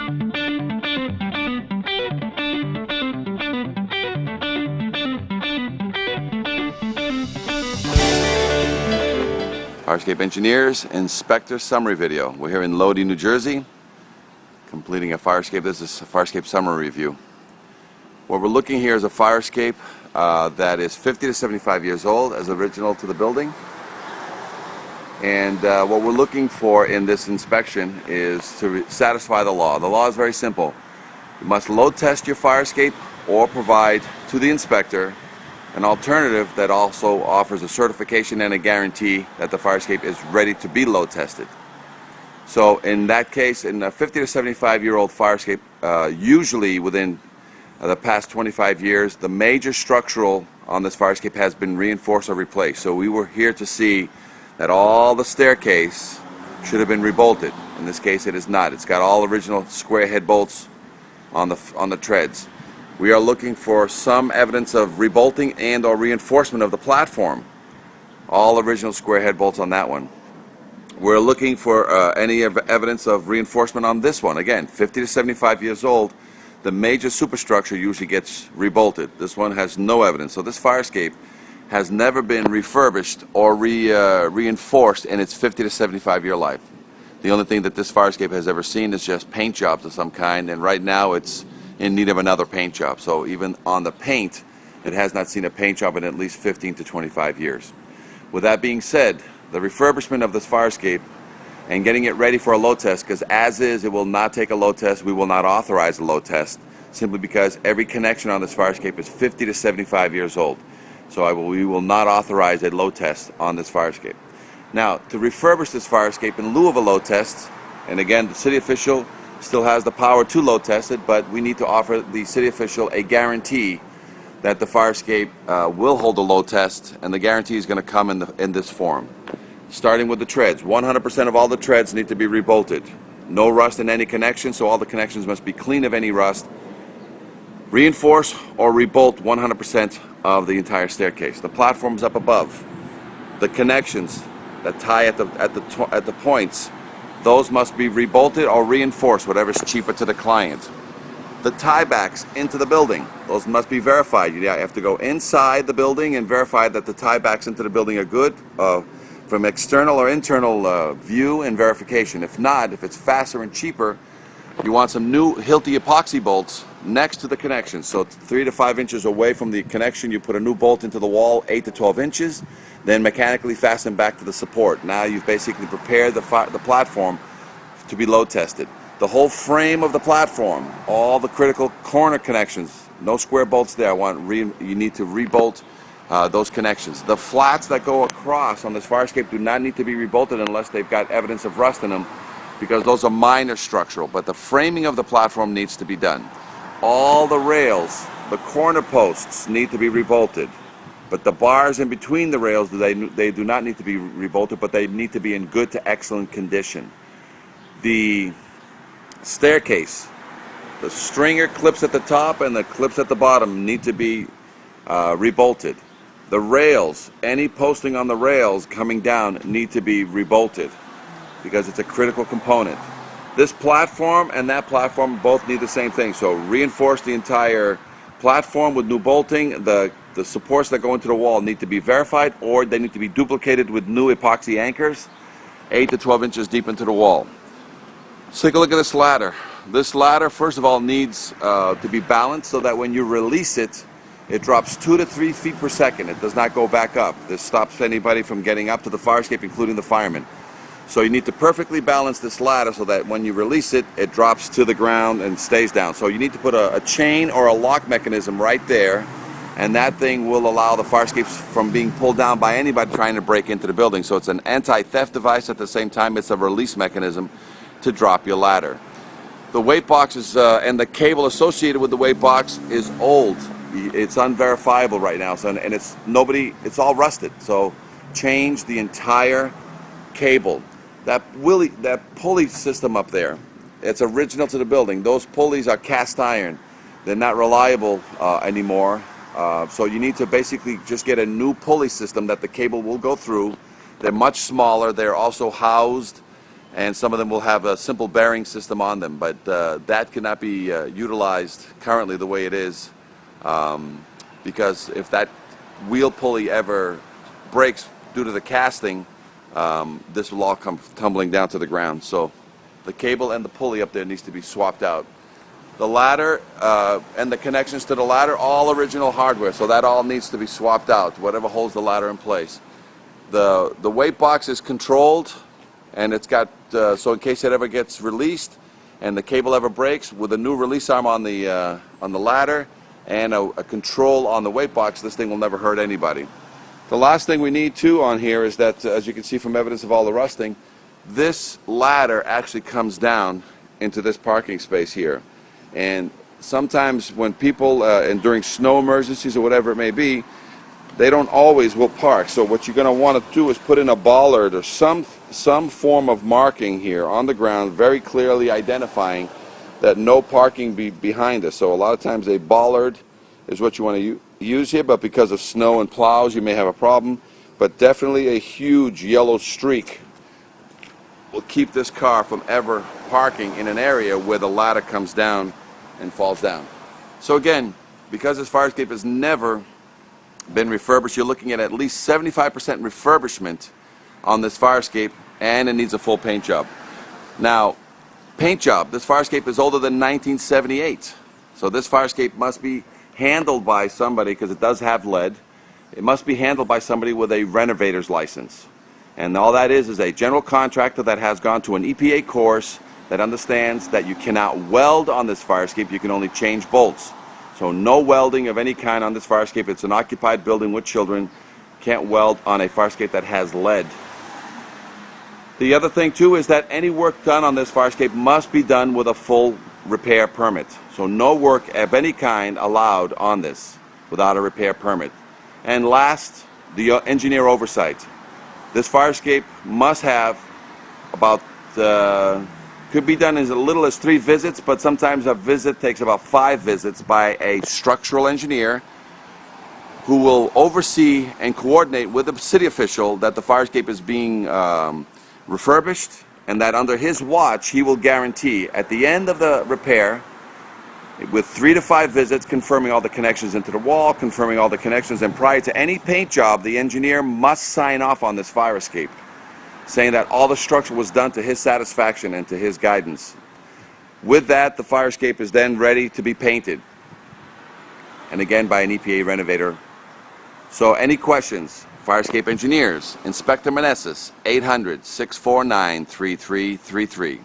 Farescape Engineers Inspector Summary Video. We're here in Lodi, New Jersey, completing a Farescape. This is a Farescape Summary Review. What we're looking here is a Farescape that is 50 to 75 years old, as original to the building. And what we're looking for in this inspection is to satisfy the law. The law is very simple. You must load test your Farescape or provide to the inspector an alternative that also offers a certification and a guarantee that the Farescape is ready to be load tested. So in that case, in a 50 to 75-year-old Farescape, usually within the past 25 years, the major structural on this Farescape has been reinforced or replaced. So we were here to see that all the staircase should have been rebolted. In this case, it is not. It's got all original square head bolts on the treads. We are looking for some evidence of rebolting and or reinforcement of the platform. All original square head bolts on that one. We're looking for any evidence of reinforcement on this one. Again, 50 to 75 years old, the major superstructure usually gets rebolted. This one has no evidence. So this Farescape has never been refurbished or reinforced in its 50 to 75-year life. The only thing that this Farescape has ever seen is just paint jobs of some kind, and right now it's in need of another paint job. So even on the paint, it has not seen a paint job in at least 15 to 25 years. With that being said, the refurbishment of this Farescape and getting it ready for a load test, because as is, it will not take a load test. We will not authorize a load test, simply because every connection on this Farescape is 50 to 75 years old. So we will not authorize a load test on this Farescape. Now, to refurbish this Farescape in lieu of a load test, and again, the city official still has the power to load test it, but we need to offer the city official a guarantee that the Farescape will hold a load test, and the guarantee is going to come in this form. Starting with the treads, 100% of all the treads need to be rebolted. No rust in any connection, so all the connections must be clean of any rust. Reinforce or rebolt 100% of the entire staircase. The platforms up above, the connections that tie at the points, those must be rebolted or reinforced, whatever's cheaper to the client. The tiebacks into the building, those must be verified. You have to go inside the building and verify that the tiebacks into the building are good from external or internal view and verification. If not, if it's faster and cheaper, you want some new Hilti epoxy bolts next to the connection. So 3 to 5 inches away from the connection, you put a new bolt into the wall, 8 to 12 inches, then mechanically fasten back to the support. Now you've basically prepared the platform to be load tested. The whole frame of the platform, all the critical corner connections, no square bolts there. You need to rebolt those connections. The flats that go across on this Farescape do not need to be rebolted unless they've got evidence of rust in them, because those are minor structural, but the framing of the platform needs to be done. All the rails, the corner posts need to be rebolted, but the bars in between the rails, they do not need to be rebolted, but they need to be in good to excellent condition. The staircase, the stringer clips at the top and the clips at the bottom need to be rebolted. The rails, any posting on the rails coming down need to be rebolted, because it's a critical component. This platform and that platform both need the same thing. So reinforce the entire platform with new bolting. The supports that go into the wall need to be verified, or they need to be duplicated with new epoxy anchors 8 to 12 inches deep into the wall. Let's take a look at this ladder. This ladder, first of all, needs to be balanced so that when you release it, it drops 2 to 3 feet per second. It does not go back up. This stops anybody from getting up to the Farescape, including the firemen. So you need to perfectly balance this ladder so that when you release it, it drops to the ground and stays down. So you need to put a chain or a lock mechanism right there, and that thing will allow the Farescapes from being pulled down by anybody trying to break into the building. So it's an anti-theft device. At the same time, it's a release mechanism to drop your ladder. The weight box is, and the cable associated with the weight box is old. It's unverifiable right now, so, and it's all rusted. So change the entire cable. That pulley system up there, it's original to the building. Those pulleys are cast iron. They're not reliable anymore. So you need to basically just get a new pulley system that the cable will go through. They're much smaller. They're also housed and some of them will have a simple bearing system on them, but that cannot be utilized currently the way it is, because if that wheel pulley ever breaks due to the casting, this will all come tumbling down to the ground. So the cable and the pulley up there needs to be swapped out. The ladder and the connections to the ladder, all original hardware, so that all needs to be swapped out, whatever holds the ladder in place. The weight box is controlled, and it's got, so in case it ever gets released and the cable ever breaks, with a new release arm on the ladder and a control on the weight box, this thing will never hurt anybody. The last thing we need too on here is that, as you can see from evidence of all the rusting, this ladder actually comes down into this parking space here. And sometimes when people, and during snow emergencies or whatever it may be, they don't always will park. So what you're going to want to do is put in a bollard or some form of marking here on the ground, very clearly identifying that no parking be behind us. So a lot of times a bollard is what you want to use here, but because of snow and plows you may have a problem. But definitely a huge yellow streak will keep this car from ever parking in an area where the ladder comes down and falls down. So again, because this fire escape has never been refurbished, you're looking at least 75% refurbishment on this fire escape, and it needs a full paint job. Now, paint job, this fire escape is older than 1978, so this fire escape must be handled by somebody, because it does have lead. It must be handled by somebody with a renovator's license, and all that is a general contractor that has gone to an EPA course that understands that you cannot weld on this fire escape, you can only change bolts. So no welding of any kind on this fire escape. It's an occupied building with children. Can't weld on a fire escape that has lead. The other thing too is that any work done on this fire escape must be done with a full repair permit. So no work of any kind allowed on this without a repair permit. And last, the engineer oversight. This fire escape must have about could be done as little as 3 visits, but sometimes a visit takes about 5 visits by a structural engineer who will oversee and coordinate with the city official that the fire escape is being refurbished, and that under his watch he will guarantee at the end of the repair, with 3 to 5 visits, confirming all the connections into the wall, confirming all the connections, and prior to any paint job the engineer must sign off on this fire escape, saying that all the structure was done to his satisfaction and to his guidance. With that, the fire escape is then ready to be painted, and again by an EPA renovator. So any questions? Fire escape engineers, Inspector Meneses, 800-649-3333.